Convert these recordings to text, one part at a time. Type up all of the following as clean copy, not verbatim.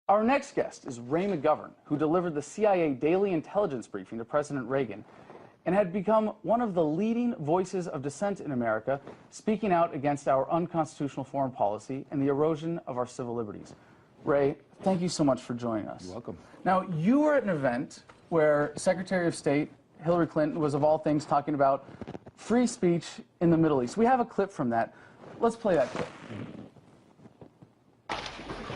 Our next guest is Ray McGovern, who delivered the CIA daily intelligence briefing to President Reagan and had become one of the leading voices of dissent in America, speaking out against our unconstitutional foreign policy and the erosion of our civil liberties. Ray, thank you so much for joining us. You're welcome. Now, you were at an event where Secretary of State Hillary Clinton was, of all things, talking about free speech in the Middle East. We have a clip from that. Let's play that clip.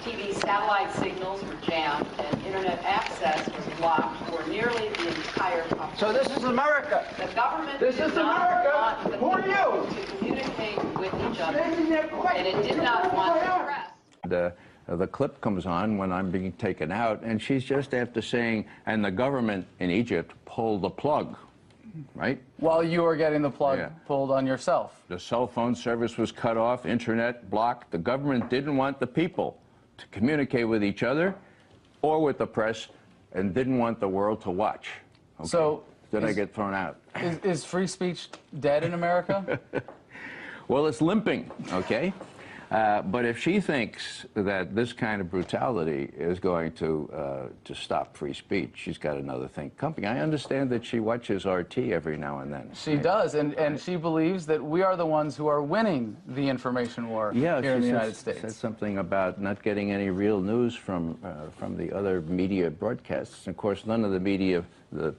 TV satellite signals were jammed and internet access was blocked for nearly the entire conference. So this is America. The government This did is not America. want the Who are people you? to communicate with each other, and it did not want the press. The clip comes on when I'm being taken out, and she's just after saying, and the government in Egypt pulled the plug, right? While you were getting the plug pulled on yourself. The cell phone service was cut off, internet blocked. The government didn't want the people to communicate with each other or with the press, and didn't want the world to watch. Okay. So did I get thrown out? Is free speech dead in America? Well, it's limping, okay? But if she thinks that this kind of brutality is going to stop free speech, she's got another thing coming. I understand that she watches RT every now and then. She does, and she believes that we are the ones who are winning the information war here in the United States. Said something about not getting any real news from the other media broadcasts. And of course, none of the media,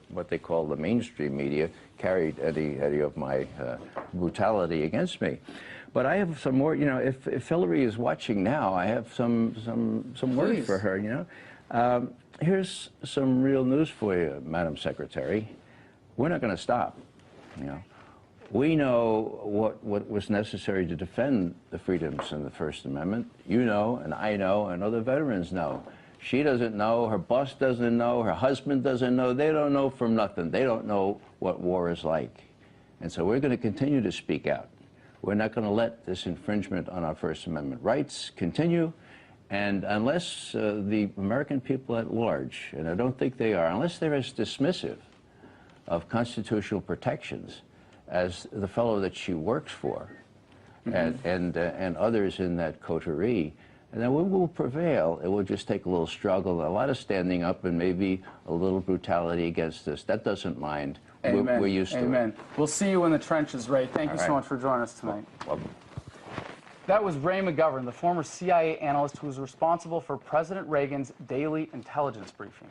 what they call the mainstream media, carried any of my brutality against me. But I have some more, you know, if Hillary is watching now, I have some words for her, you know. Here's some real news for you, Madam Secretary. We're not going to stop, you know. We know what was necessary to defend the freedoms in the First Amendment. You know, and I know, and other veterans know. She doesn't know, her boss doesn't know, her husband doesn't know. They don't know from nothing. They don't know what war is like. And so we're going to continue to speak out. We're not going to let this infringement on our First Amendment rights continue. And unless the American people at large, and I don't think they are, unless they're as dismissive of constitutional protections as the fellow that she works for, and others in that coterie, and then we will prevail. It will just take a little struggle, a lot of standing up, and maybe a little brutality against us. That doesn't mind. Amen. We're used to it. Amen. We'll see you in the trenches, Ray. Thank you so much for joining us tonight. Welcome. That was Ray McGovern, the former CIA analyst who was responsible for President Reagan's daily intelligence briefing.